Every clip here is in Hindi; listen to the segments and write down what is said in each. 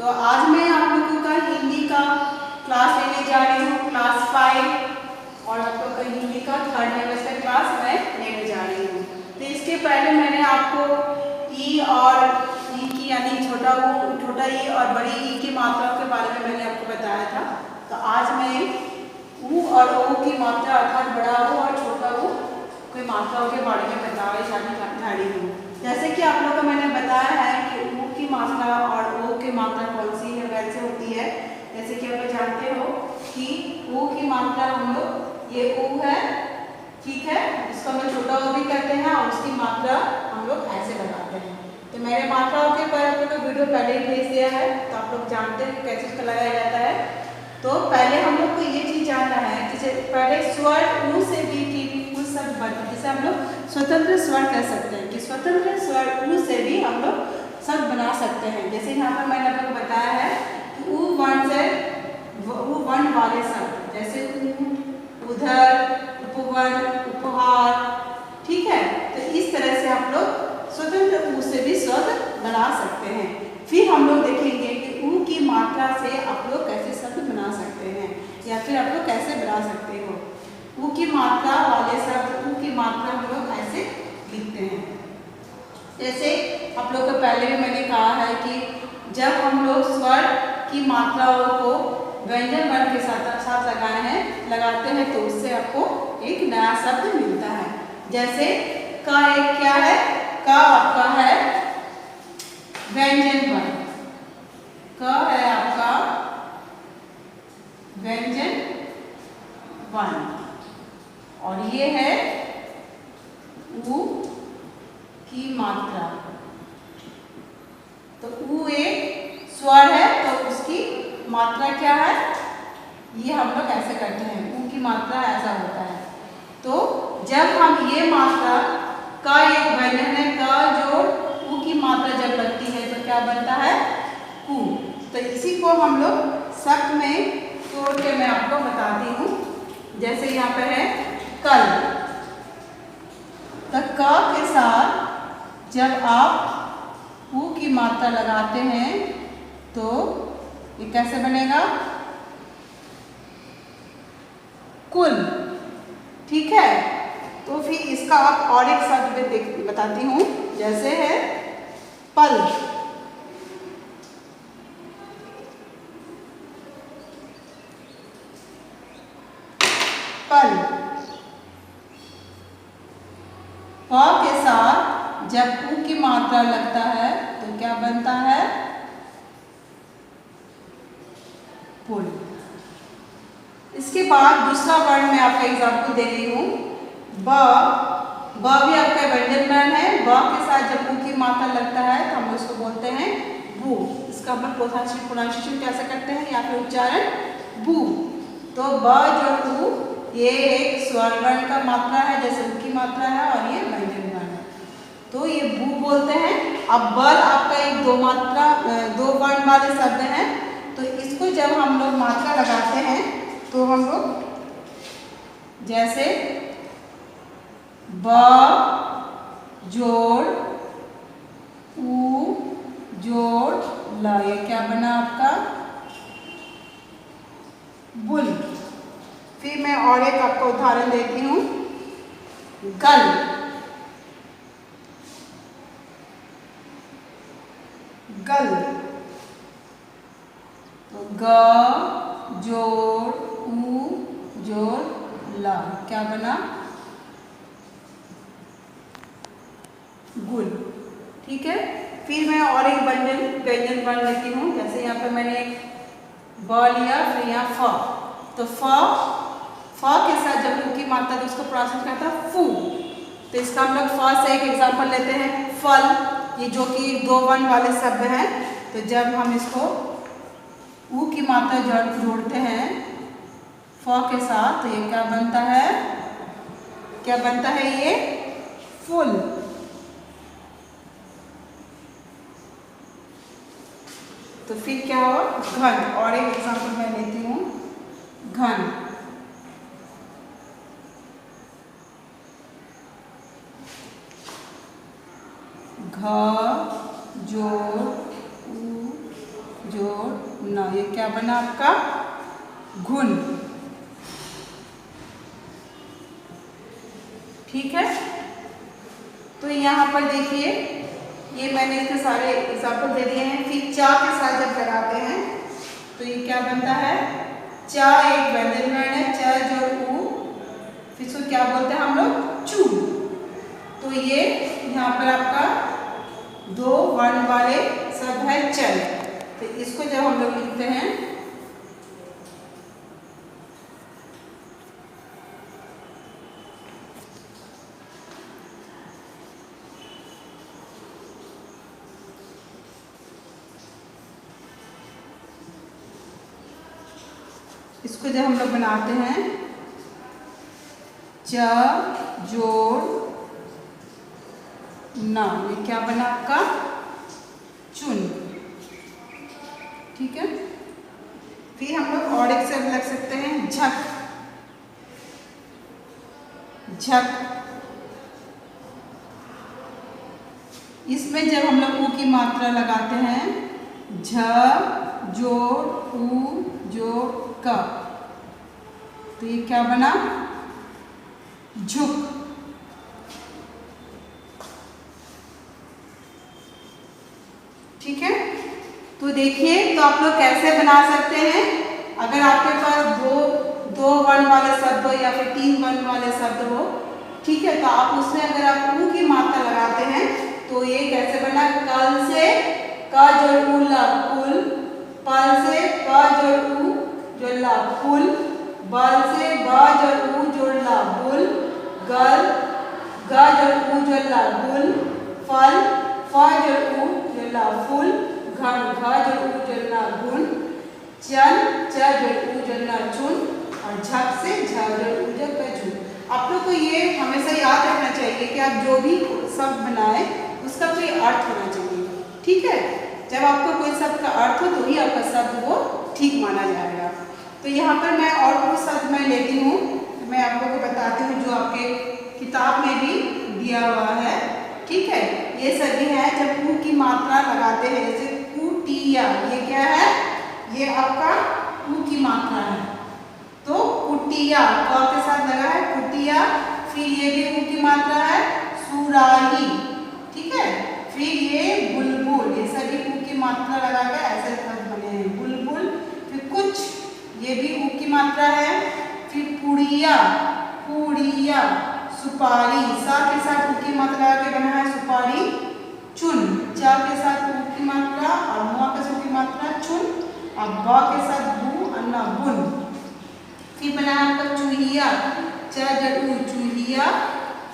तो आज मैं आप लोगों का हिंदी का क्लास लेने जा रही हूँ, क्लास 5, और आप लोग का हिंदी का 3rd सेमेस्टर क्लास मैं लेने जा रही हूँ। तो इसके पहले मैंने आपको ई और ई की यानी छोटा ई और बड़ी ई की मात्राओं के बारे में मैंने आपको बताया था। तो आज मैं ऊ और ओ की मात्रा अर्थात बड़ा ऊ और छोटा ऊ की मात्राओं के बारे में बताया जा रही हूँ। जैसे कि आप लोगों को मैंने बताया है कि ऊ की मात्रा और ओ की मात्रा कौन सी है, वैसे होती है। जैसे कि आप लोग जानते हो कि ऊ की मात्रा हम लोग ये ऊ है, ठीक है, इसको हम लोग छोटा ऊ भी कहते हैं और उसकी मात्रा हम लोग ऐसे लगाते हैं। तो मैंने मात्राओं के ऊपर आप लोग को वीडियो पहले ही भेज दिया है, तो आप लोग जानते हैं कैसे इसका लगाया जाता है। तो पहले हम लोग को ये चीज जानना है कि पहले स्वर ऊ से भी शब्द बनते, जिसे हम लोग स्वतंत्र स्वर कह सकते हैं कि स्वतंत्र स्वर ऊ से भी हम लोग शब्द बना सकते हैं। जैसे यहाँ पर मैंने आपको बताया है कि ऊ वर्ण से ऊ वर्ण वाले शब्द जैसे उधर, उपवन, उपहार, ठीक है। तो इस तरह से आप लोग स्वतंत्र ऊ से भी शब्द बना सकते हैं। फिर हम लोग देखेंगे कि ऊ की मात्रा से आप लोग कैसे शब्द बना सकते हैं या फिर आप लोग कैसे बना सकते हो। ऊ की मात्रा वाले शब्द ऊ की मात्रा हम लोग ऐसे लिखते हैं। जैसे आप लोग को पहले भी मैंने कहा है कि जब हम लोग स्वर की मात्राओं को व्यंजन वर्ण के साथ लगाते हैं तो उससे आपको एक नया शब्द मिलता है। जैसे का एक क्या है, का आपका है व्यंजन वर्ण, का है आपका व्यंजन वर्ण और ये है ऊ की मात्रा। तो ऊ एक स्वर है तो उसकी मात्रा क्या है, ये हम लोग ऐसे करते हैं, ऊ की मात्रा ऐसा होता है। तो जब हम ये मात्रा का एक व्यंजन है, का जो ऊ की मात्रा जब लगती है तो क्या बनता है, कु। तो इसी को हम लोग शब्द में तोड़ के मैं आपको बताती हूँ। जैसे यहाँ पे है कल, तो क के साथ जब आप ऊ की मात्रा लगाते हैं तो ये कैसे बनेगा, कुल, ठीक है। तो फिर इसका आप और एक शब्द में बताती हूँ। जैसे है पल, पल, प के साथ जब ऊ की मात्रा लगता है तो क्या बनता है, पुल। इसके बाद दूसरा वर्ण मैं आपका एग्जाम्पल दे रही हूँ, ब। ब भी आपका व्यंजन वर्ण है। ब के साथ जब ऊ की मात्रा लगता है तो हम उसको बोलते हैं बू। इसका हम प्रोनाउंसिएशन कैसे करते हैं या फिर उच्चारण, बू। तो ब जो ऊ ये एक स्वर वर्ण का मात्रा है, जैसे ऊ की मात्रा है, और ये व्यंजन वर्ण है तो ये बू बोलते हैं। अब बल आपका एक दो वर्ण वाले शब्द हैं, तो इसको जब हम लोग मात्रा लगाते हैं तो हम लोग जैसे ब जोड़ ऊ जोड़ ल, ये क्या बना आपका, बुल। फिर मैं और एक आपको उदाहरण देती हूँ, गल, गल, तो ग जोड़ ऊ जोड़ ला, क्या बना, गुल, ठीक है। फिर मैं और एक व्यंजन वर्ण लेती हूँ। जैसे यहाँ पे मैंने ब लिया, फिर यहाँ फ, तो फ के साथ जब ऊ की मात्रा तो उसको प्रोनाउंसिएशन करता है फू। तो इसका हम लोग फ से एक एग्जाम्पल लेते हैं, फल, ये जो कि दो वर्ण वाले शब्द हैं। तो जब हम इसको ऊ की मात्रा जोड़ते हैं फ के साथ तो ये क्या बनता है, क्या बनता है, ये फुल। तो फिर क्या हो, घन। और एक एग्जाम्पल मैं लेती हूँ, घन, घ जोड़ ऊ जोड़ न, ये क्या बना आपका? घुन। ठीक है, तो यहाँ पर देखिए ये मैंने इसके सारे एग्जाम्पल दे दिए हैं। फिर चा के साथ जब लगाते हैं तो ये क्या बनता है? चा एक व्यंजन वर्ण है, च जोड़ ऊ, फिर इसको क्या बोलते हैं हम लोग? चू। तो ये यहाँ पर आपका 2 वर्ण वाले शब्द है चल। तो इसको जब हम लोग लिखते हैं इसको जब हम लोग बनाते हैं च जोड़ ना, ये क्या बना आपका? चुन। ठीक है, फिर हम लोग और एक शब्द लग सकते हैं झक। झक, इसमें जब हम लोग ऊ की मात्रा लगाते हैं झ जोड़ ऊ जोड़ क, तो ये क्या बना? झुक। ठीक है, तो देखिए तो आप लोग कैसे बना सकते हैं। अगर आपके पास दो वर्ण वाले शब्द हो या फिर 3 वर्ण वाले शब्द हो, ठीक है, तो आप उसमें अगर आप ऊ की मात्रा लगाते हैं तो ये कैसे बना? कल से क जोड़ ऊ ला कुल, पल से प जोड़ ऊ जोड़ ला पुल, बल से ब जोड़ ऊ जोड़ ला बुल, गल ग जोड़ ऊ जोड़ ला गुल, फल फ जोड़ ऊ जोड़ ला फूल, घन घ जोड़ ऊ जोड़ ला गुण, चन च जोड़ ऊ जोड़ ला चुन, और झक से झ जोड़ ऊ जोड़ क झुन। आप लोग को ये हमेशा याद रखना चाहिए कि आप जो भी शब्द बनाए उसका कोई अर्थ होना चाहिए। ठीक है, जब आपको कोई शब्द का अर्थ हो तो ही आपका शब्द वो ठीक माना जाएगा। तो यहाँ पर मैं और कुछ शब्द मैं लेती हूँ, मैं आप लोगों को बताती हूँ जो आपके किताब में भी दिया हुआ है। ठीक है, ये सभी है जब ऊ की मात्रा लगाते हैं, जैसे कुटिया, ये क्या है? ये आपका ऊ की मात्रा है, तो कुटिया क के साथ लगा है कुटिया। फिर ये भी ऊ की मात्रा है सुराही। ठीक है, फिर ये बुलबुल, ये सभी ऊ की मात्रा लगा कर ऐसे शब्द बने हैं बुलबुल। फिर कुछ, ये भी ऊ की मात्रा है। फिर पुड़िया, पुड़िया, सुपारी, सा के साथ ऊ की मात्रा लगा के बना है सुपारी। चुन, चा के साथ ऊ की मात्रा और मुआ के साथ ऊ की मात्रा चुन, और ब के साथ बू अन्ना बुन। फिर बना है आपका चूहिया, च जड़ ऊ चूहिया।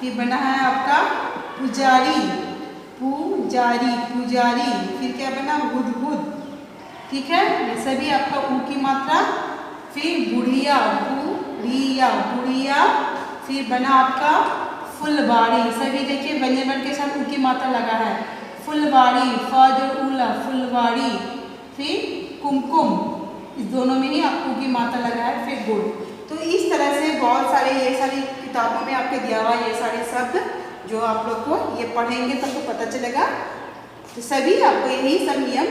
फिर बना है आपका पुजारी, पुजारी पुजारी। फिर क्या बना? बुधबुध। ठीक है, ये सभी आपका ऊ की मात्रा। फिर बुढ़िया, बुढ़िया बुढ़िया। फिर बना आपका फुलबाड़ी, सभी देखिए व्यंजन वर्ण के साथ ऊ की मात्रा लगा है। फुलबाड़ी, फ जोड़ ऊ ला फुलबाड़ी। फिर कुमकुम, इस दोनों में ही आपको ऊ की मात्रा लगा है। फिर गुड़। तो इस तरह से बहुत सारे, ये सारी किताबों में आपके दिया हुआ ये सारे शब्द जो आप लोग को ये पढ़ेंगे तो आपको पता चलेगा। तो सभी आपको यही सब नियम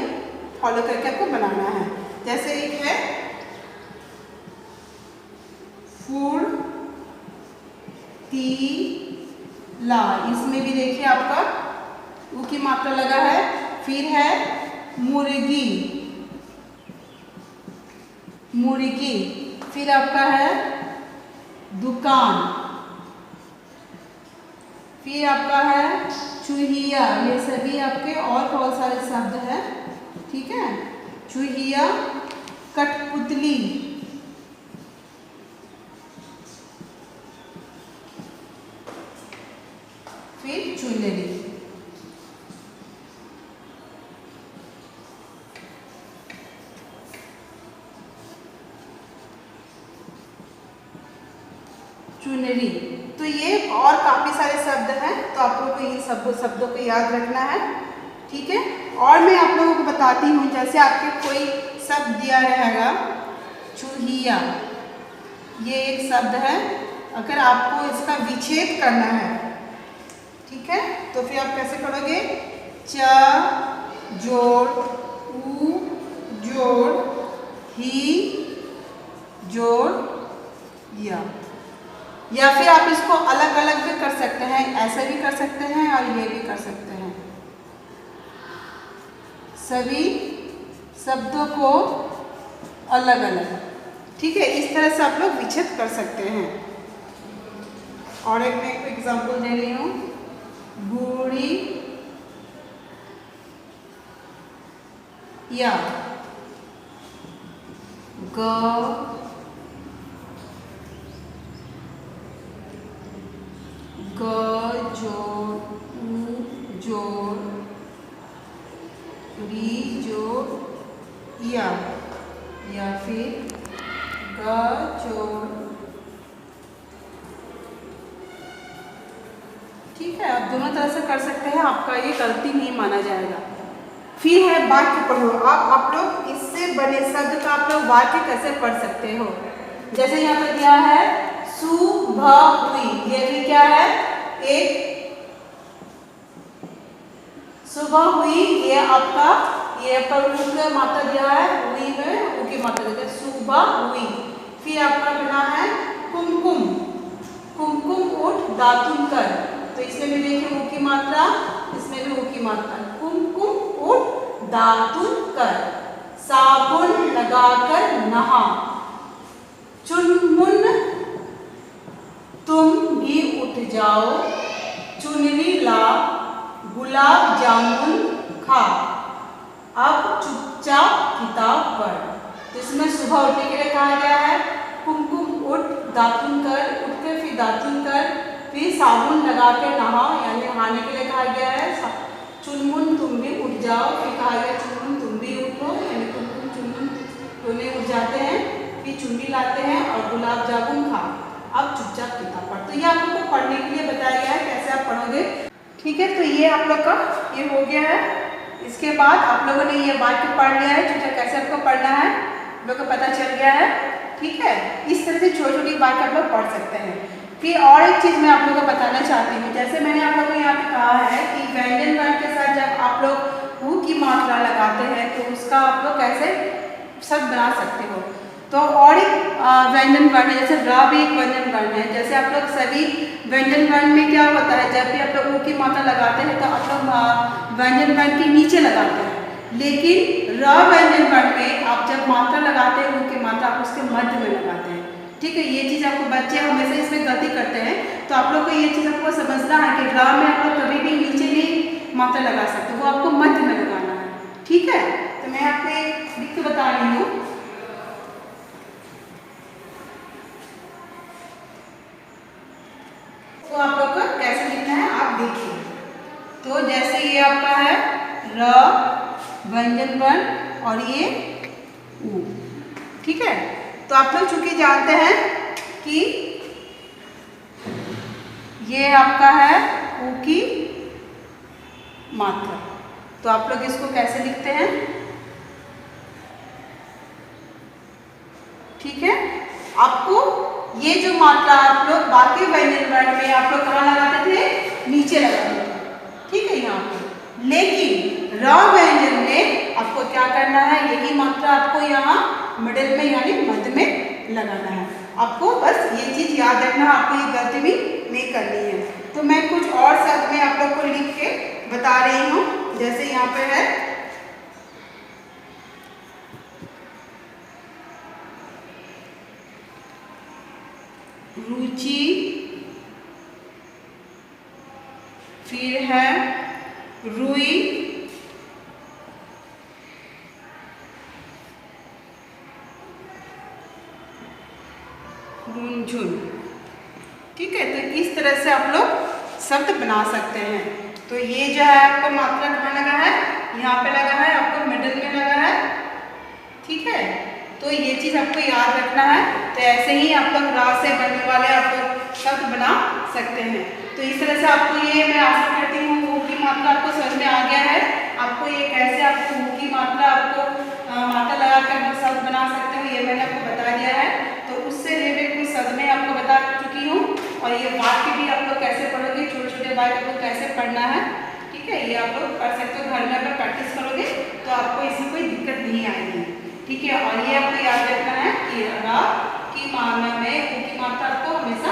फॉलो करके आपको बनाना है। जैसे एक है फूल ती ला, इसमें भी देखिए आपका ऊ की मात्रा लगा है। फिर है मुर्गी, मुर्गी। फिर आपका है दुकान। फिर आपका है चूहिया, ये सभी आपके और बहुत सारे शब्द हैं। ठीक है, चूहिया, कठपुतली। फिर चुनरी। चुनरी। तो ये और काफ़ी सारे शब्द हैं, तो आप लोगों को इन शब्दों को याद रखना है। ठीक है, और मैं आप लोगों को बताती हूँ, जैसे आपके कोई शब्द दिया रहेगा चूहिया, ये एक शब्द है। अगर आपको इसका विच्छेद करना है, ठीक है, तो फिर आप कैसे करोगे? च जोड़ ऊ जोड़ ही जोड़ या फिर आप इसको अलग अलग भी कर सकते हैं, ऐसे भी कर सकते हैं और ये भी कर सकते हैं। सभी शब्दों को अलग अलग, ठीक है, इस तरह से आप लोग विच्छेद कर सकते हैं। और एक मैं एग्जांपल दे रही हूँ, बूढ़ी या ग जोड़ उ जोड़ री जोड़ या फिर ग जोड़, ठीक है, आप दोनों तरह से कर सकते हैं, आपका ये गलती नहीं माना जाएगा। फिर है वाक्य पढ़ो। आप लोग इससे बने शब्द का आप लोग वाक्य कैसे पढ़ सकते हो। जैसे यहाँ पर दिया है सुबह हुई, ये भी क्या है, एक सुबह हुई, ये आपका ये पर उ का मात्रा दिया है, हुई में उ की मात्रा देते हैं, सुबह हुई। फिर आपका बना है कुमकुम, कुमकुम उठ दातुन कर, तो इसमें भी देखिए उ की मात्रा, इसमें भी उ की मात्रा, कुमकुम उठ दातुन कर। साबुन लगाकर नहा, चुनमुन तुम भी उठ जाओ, चुनरी ला गुलाब जामुन खा, अब चुपचाप किताब पढ़। तो इसमें सुबह उठने के लिए कहा गया है कुमकुम उठ दातुन कर, उठ कर फिर दातुन कर, फिर साबुन लगा के नहाओ यानी नहाने के लिए कहा गया है। चुनमुन तुम भी उठ जाओ, फिर कहा गया चुनमुन तुम भी उठो यानी कुमकुम चुनमुन दोनों उठ जाते हैं, फिर चुन्नी लाते हैं और गुलाब जामुन खा, अब चुपचाप किताब पढ़। तो ये आप लोग को पढ़ने के लिए बताया गया है कैसे आप पढ़ोगे, ठीक है। तो ये आप लोग का ये हो गया है। इसके बाद आप लोगों ने ये वाक्य पढ़ लिया है, जो कैसे आपको पढ़ना है आप लोग को पता चल गया है, ठीक है। इस तरह से छोटी छोटी वाक्य आप लोग पढ़ सकते हैं। फिर और एक चीज़ मैं आप लोगों को बताना चाहती हूँ, जैसे मैंने आप लोगों को यहाँ पे कहा है कि व्यंजन वर्ण के साथ जब आप लोग उ की मात्रा लगाते हैं तो उसका आप लोग कैसे शब्द बना सकते हो। तो और एक व्यंजन वर्ण है, जैसे र भी एक व्यंजन वर्ण है। जैसे आप लोग सभी व्यंजन वर्ण में क्या होता है, जब भी आप लोग उ की मात्रा लगाते हैं तो आप लोग व्यंजन वर्ण के नीचे लगाते हैं, लेकिन र व्यंजन वर्ण में आप जब मात्रा लगाते हैं उ की मात्रा आप उसके मध्य में लगाते हैं, ठीक है। ये चीज़ आपको बच्चे हमेशा इसमें गलती करते हैं, तो आप लोग को ये चीज़ आपको समझना है कि र में आप लोग कभी भी नीचे नहीं मात्रा लगा सकते, वो आपको मध्य में लगाना है, ठीक है। तो मैं आपको एक लिख के बता रही हूँ, तो आप लोग को कैसे लिखना है आप देखिए। तो जैसे ये आपका है र व्यंजन वर्ण और ये उ, ठीक है। तो आप लोग चूंकि जानते हैं कि ये आपका है उ की मात्रा, तो आप लोग इसको कैसे लिखते हैं, ठीक है। आपको ये जो मात्रा आप लोग बाकी व्यंजन वर्ण में आप लोग कहाँ लगाते थे, नीचे लगाते थे, ठीक है, यहाँ पे। लेकिन र व्यंजन में आपको क्या करना है, यही मात्रा आपको यहाँ मिडिल में यानी मध्य में लगाना है। आपको बस ये चीज याद रखना, आपको ये गलती भी नहीं करनी है। तो मैं कुछ और शब्द में आप लोग को लिख के बता रही हूँ, जैसे यहाँ पे है रुचि, फिर है रुई, रुनझुन, ठीक है। तो इस तरह से आप लोग शब्द बना सकते हैं। तो ये जो है आपको मात्रा कहाँ लगा है, यहाँ पे लगा है, आपको मिडिल में लगा है, ठीक है। तो ये चीज़ आपको याद रखना है। तो ऐसे ही आप लोग रा से बनने वाले आप लोग शब्द बना सकते हैं। तो इस तरह से आपको ये मैं आशा करती हूँ उ की मात्रा आपको समझ में आ गया है। आपको ये कैसे आपको उ की मात्रा आपको मात्रा लगा कर आप शब्द बना सकते हो, ये मैंने आपको बता दिया है। तो उससे रिलेटेड कुछ शब्द मैं आपको बता चुकी हूँ, और ये वाक्य भी आप लोग कैसे पढ़ोगे, छोटे छोटे वाक्य को कैसे पढ़ना है, ठीक है, ये आप लोग कर सकते हो। घर में अगर प्रैक्टिस करोगे तो आपको इसमें कोई दिक्कत नहीं आएगी। ठीक है। और ये आपको याद रखना है कि रा की मात्रा में ऊ की मात्रा आपको हमेशा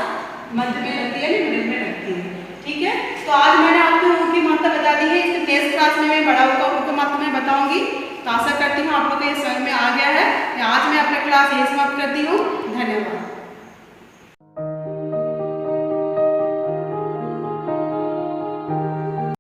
मध्य में लगती है, मिडिल में लगती है। ठीक है, तो आज मैंने आपको ऊ की मात्रा बता दी है। इसके नेक्स्ट क्लास में मैं बड़ा ऊ का ऊ की मात्रा में बताऊंगी। तो आशा करती हूँ आप लोग को ये समझ में आ गया है। आज मैं अपना क्लास यही समाप्त करती हूँ। धन्यवाद।